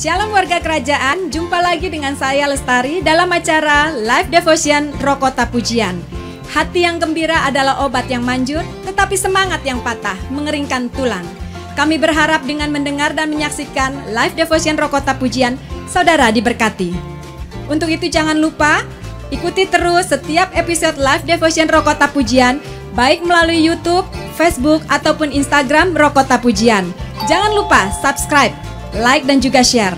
Shalom warga kerajaan, jumpa lagi dengan saya Lestari dalam acara Live Devotion Rokota Pujian. Hati yang gembira adalah obat yang manjur, tetapi semangat yang patah mengeringkan tulang. Kami berharap dengan mendengar dan menyaksikan Live Devotion Rokota Pujian, saudara diberkati. Untuk itu jangan lupa, ikuti terus setiap episode Live Devotion Rokota Pujian, baik melalui YouTube, Facebook, ataupun Instagram Rokota Pujian. Jangan lupa subscribe, like dan juga share.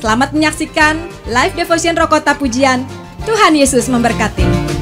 Selamat menyaksikan Live Devotion Rokota Pujian. Tuhan Yesus memberkati.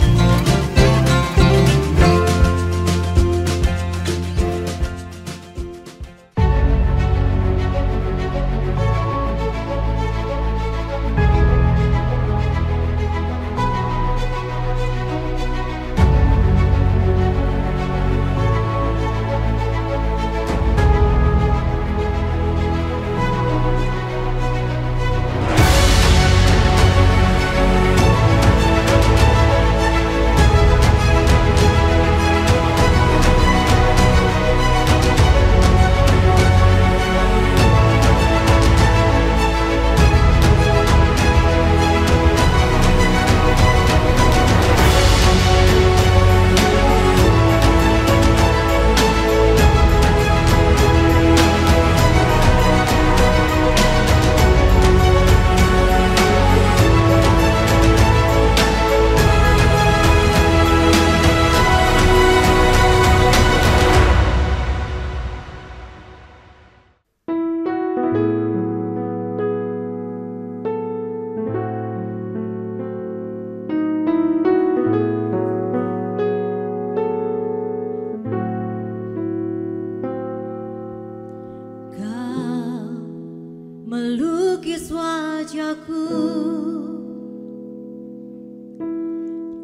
Melukis wajahku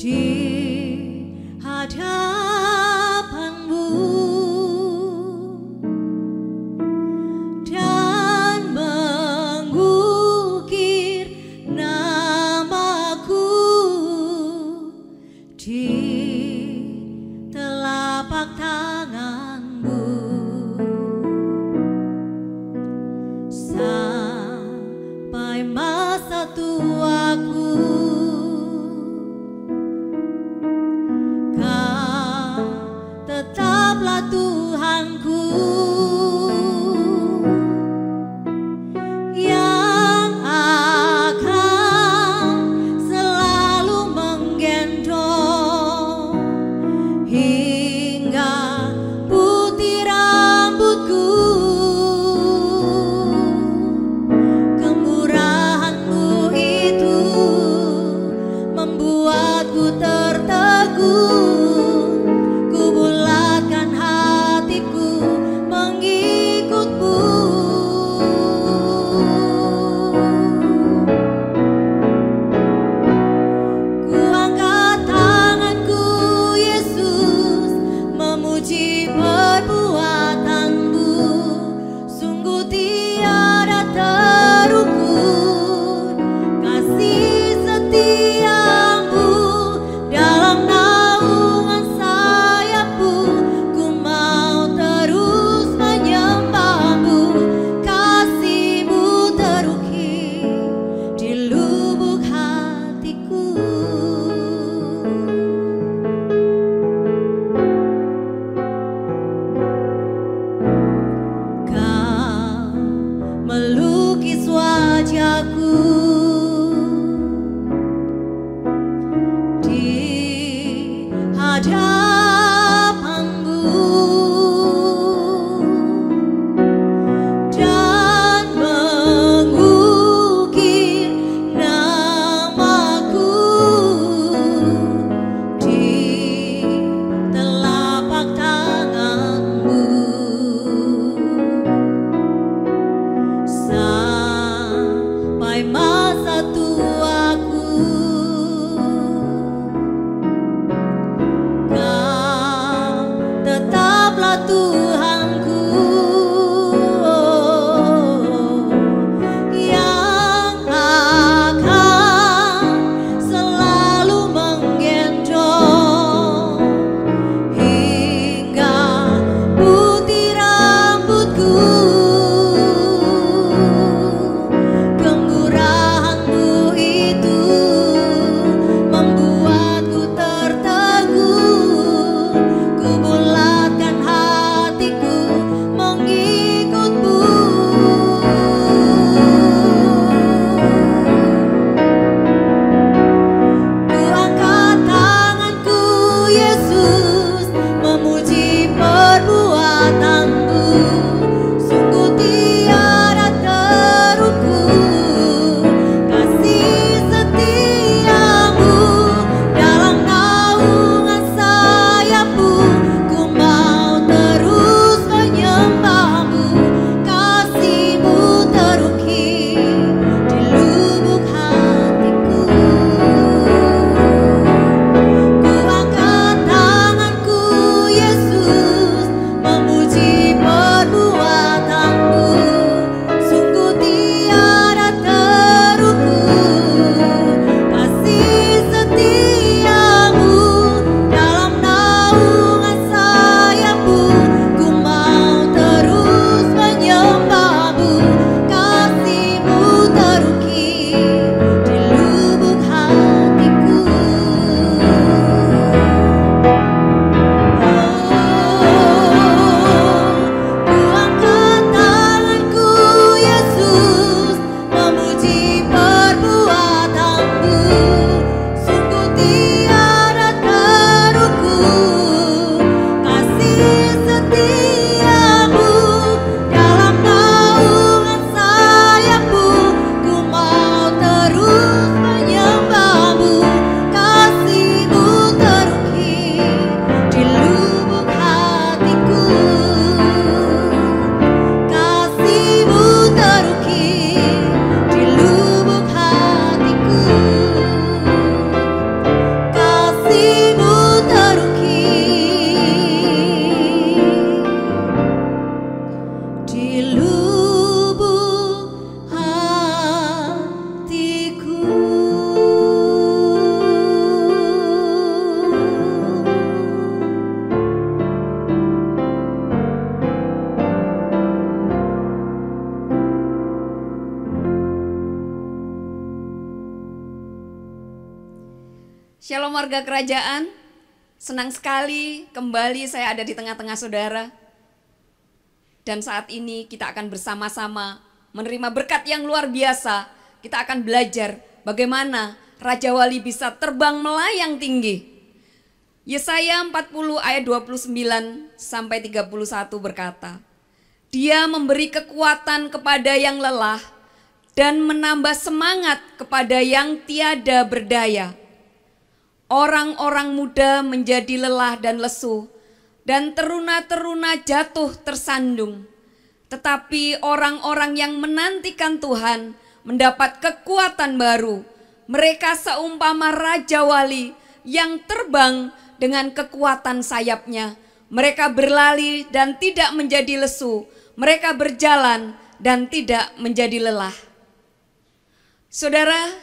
di hadapanmu dan mengukir namaku di telapak tanganmu. Sampai masa tuaku, Kau tetaplah Tuhanku, yang akan selalu menggendong hingga putih rambutku. Membuatku tertegun, ku bulatkan hatiku mengikutmu. Ku angkat tanganku Yesus, memuji perbuatanmu, sungguh tiada terukur kasih setia. Melukis wajahku di hadapanmu dan mengukir namaku di telapak tanganmu. Sampai masa tuaku, Kau tetaplah Shalom warga kerajaan, senang sekali kembali saya ada di tengah-tengah saudara. Dan saat ini kita akan bersama-sama menerima berkat yang luar biasa. Kita akan belajar bagaimana Raja Wali bisa terbang melayang tinggi. Yesaya 40 ayat 29 sampai 31 berkata, Dia memberi kekuatan kepada yang lelah dan menambah semangat kepada yang tiada berdaya. Orang-orang muda menjadi lelah dan lesu, dan teruna-teruna jatuh tersandung. Tetapi orang-orang yang menantikan Tuhan mendapat kekuatan baru. Mereka seumpama Raja Wali yang terbang dengan kekuatan sayapnya. Mereka berlari dan tidak menjadi lesu. Mereka berjalan dan tidak menjadi lelah. Saudara,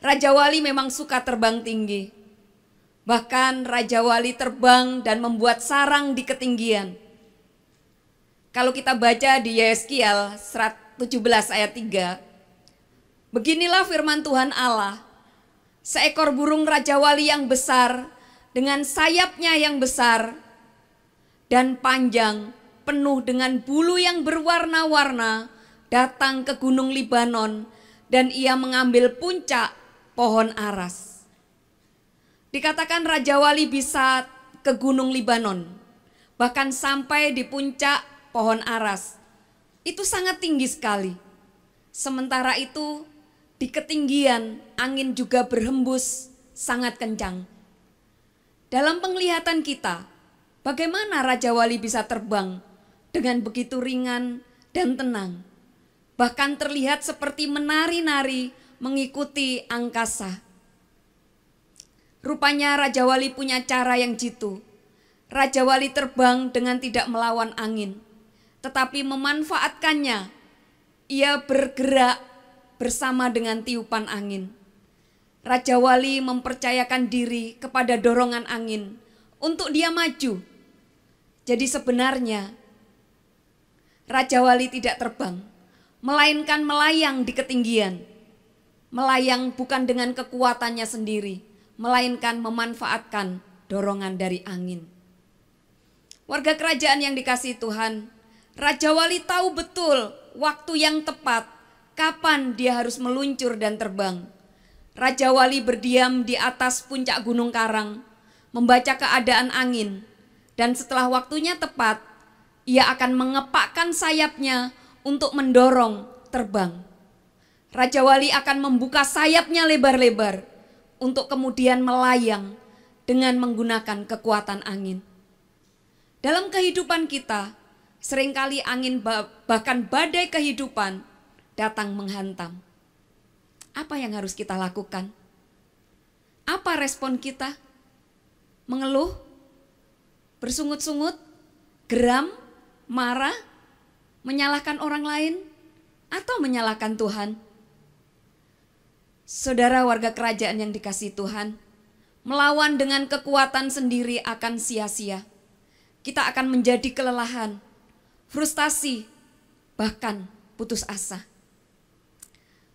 Raja Wali memang suka terbang tinggi. Bahkan Raja Wali terbang dan membuat sarang di ketinggian. Kalau kita baca di Yeskiel 17 ayat 3, beginilah firman Tuhan Allah, seekor burung Raja Wali yang besar, dengan sayapnya yang besar dan panjang, penuh dengan bulu yang berwarna-warna, datang ke gunung Libanon, dan ia mengambil puncak pohon aras. Dikatakan Raja Wali bisa ke gunung Libanon, bahkan sampai di puncak pohon aras. Itu sangat tinggi sekali. Sementara itu di ketinggian angin juga berhembus sangat kencang. Dalam penglihatan kita, bagaimana Raja Wali bisa terbang dengan begitu ringan dan tenang. Bahkan terlihat seperti menari-nari mengikuti angkasa. Rupanya Raja Wali punya cara yang jitu. Raja Wali terbang dengan tidak melawan angin, tetapi memanfaatkannya. Ia bergerak bersama dengan tiupan angin. Raja Wali mempercayakan diri kepada dorongan angin untuk dia maju. Jadi sebenarnya Raja Wali tidak terbang, melainkan melayang di ketinggian. Melayang bukan dengan kekuatannya sendiri, melainkan memanfaatkan dorongan dari angin. Warga kerajaan yang dikasihi Tuhan, Raja Wali tahu betul waktu yang tepat, kapan dia harus meluncur dan terbang. Raja Wali berdiam di atas puncak Gunung Karang, membaca keadaan angin, dan setelah waktunya tepat, ia akan mengepakkan sayapnya untuk mendorong terbang. Raja Wali akan membuka sayapnya lebar-lebar, untuk kemudian melayang dengan menggunakan kekuatan angin. Dalam kehidupan kita, seringkali angin bahkan badai kehidupan datang menghantam. Apa yang harus kita lakukan? Apa respon kita? Mengeluh? Bersungut-sungut? Geram? Marah? Menyalahkan orang lain? Atau menyalahkan Tuhan? Saudara warga kerajaan yang dikasihi Tuhan, melawan dengan kekuatan sendiri akan sia-sia. Kita akan menjadi kelelahan, frustasi, bahkan putus asa.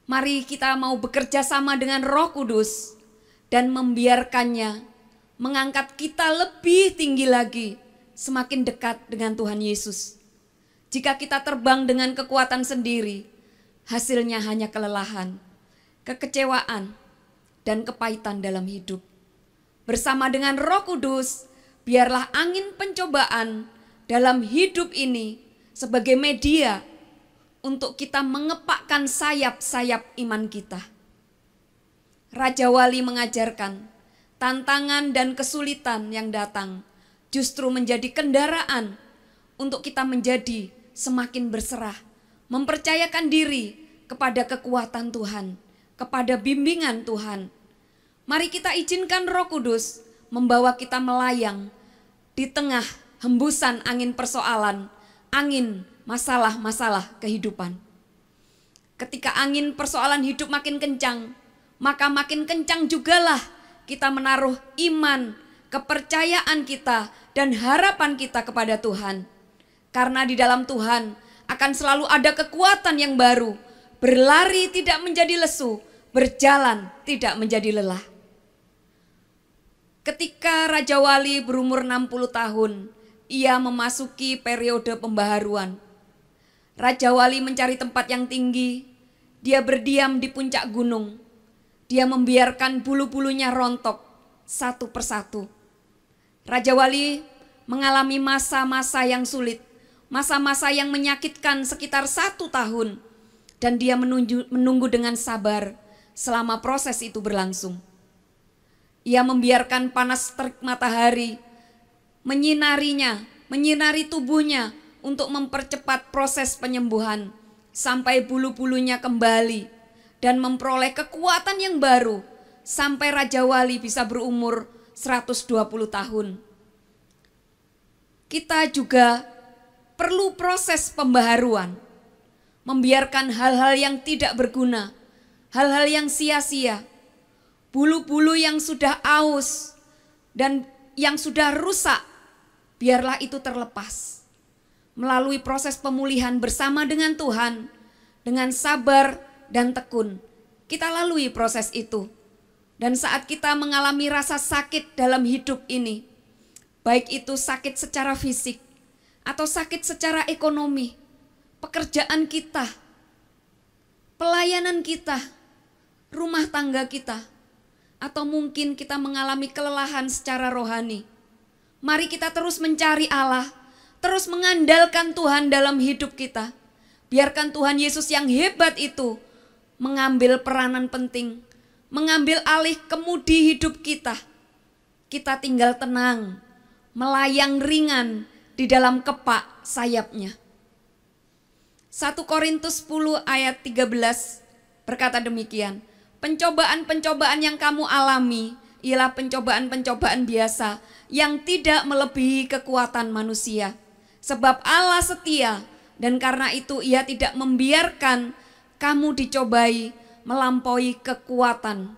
Mari kita mau bekerja sama dengan Roh Kudus dan membiarkannya mengangkat kita lebih tinggi lagi, semakin dekat dengan Tuhan Yesus. Jika kita terbang dengan kekuatan sendiri, hasilnya hanya kelelahan, kekecewaan, dan kepahitan dalam hidup. Bersama dengan Roh Kudus, biarlah angin pencobaan dalam hidup ini sebagai media untuk kita mengepakkan sayap-sayap iman kita. Raja Wali mengajarkan tantangan dan kesulitan yang datang justru menjadi kendaraan untuk kita menjadi semakin berserah, mempercayakan diri kepada kekuatan Tuhan, kepada bimbingan Tuhan. Mari kita izinkan Roh Kudus membawa kita melayang di tengah hembusan angin persoalan, angin masalah-masalah kehidupan. Ketika angin persoalan hidup makin kencang, maka makin kencang jugalah kita menaruh iman, kepercayaan kita, dan harapan kita kepada Tuhan. Karena di dalam Tuhan akan selalu ada kekuatan yang baru, berlari tidak menjadi lesu, berjalan tidak menjadi lelah. Ketika Raja Wali berumur 60 tahun, ia memasuki periode pembaharuan. Raja Wali mencari tempat yang tinggi, dia berdiam di puncak gunung. Dia membiarkan bulu-bulunya rontok satu persatu. Raja Wali mengalami masa-masa yang sulit, masa-masa yang menyakitkan sekitar 1 tahun. Dan dia menunggu dengan sabar selama proses itu berlangsung. Ia membiarkan panas terik matahari menyinarinya, menyinari tubuhnya untuk mempercepat proses penyembuhan sampai bulu-bulunya kembali dan memperoleh kekuatan yang baru sampai Raja Wali bisa berumur 120 tahun. Kita juga perlu proses pembaharuan, membiarkan hal-hal yang tidak berguna, hal-hal yang sia-sia, bulu-bulu yang sudah aus dan yang sudah rusak, biarlah itu terlepas. Melalui proses pemulihan bersama dengan Tuhan, dengan sabar dan tekun, kita lalui proses itu. Dan saat kita mengalami rasa sakit dalam hidup ini, baik itu sakit secara fisik atau sakit secara ekonomi, pekerjaan kita, pelayanan kita, rumah tangga kita, atau mungkin kita mengalami kelelahan secara rohani. Mari kita terus mencari Allah, terus mengandalkan Tuhan dalam hidup kita. Biarkan Tuhan Yesus yang hebat itu mengambil peranan penting, mengambil alih kemudi hidup kita. Kita tinggal tenang, melayang ringan di dalam kepak sayapnya. 1 Korintus 10 ayat 13 berkata demikian. Pencobaan-pencobaan yang kamu alami ialah pencobaan-pencobaan biasa yang tidak melebihi kekuatan manusia. Sebab Allah setia dan karena itu ia tidak membiarkan kamu dicobai melampaui kekuatan.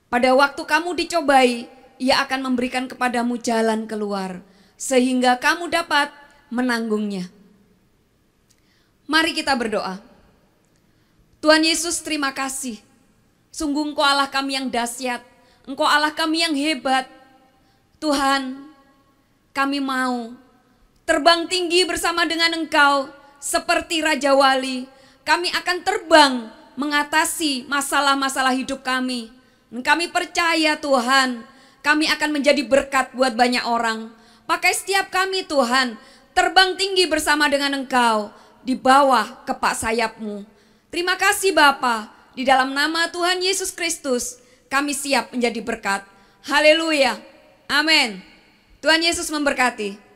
Pada waktu kamu dicobai, ia akan memberikan kepadamu jalan keluar sehingga kamu dapat menanggungnya. Mari kita berdoa. Tuhan Yesus, terima kasih. Sungguh Engkau Allah kami yang dahsyat, Engkau Allah kami yang hebat. Tuhan, kami mau terbang tinggi bersama dengan Engkau seperti Raja Wali. Kami akan terbang mengatasi masalah-masalah hidup kami. Dan kami percaya Tuhan, kami akan menjadi berkat buat banyak orang. Pakai setiap kami Tuhan, terbang tinggi bersama dengan Engkau di bawah kepak sayap-Mu. Terima kasih Bapa. Di dalam nama Tuhan Yesus Kristus, kami siap menjadi berkat. Haleluya. Amin. Tuhan Yesus memberkati.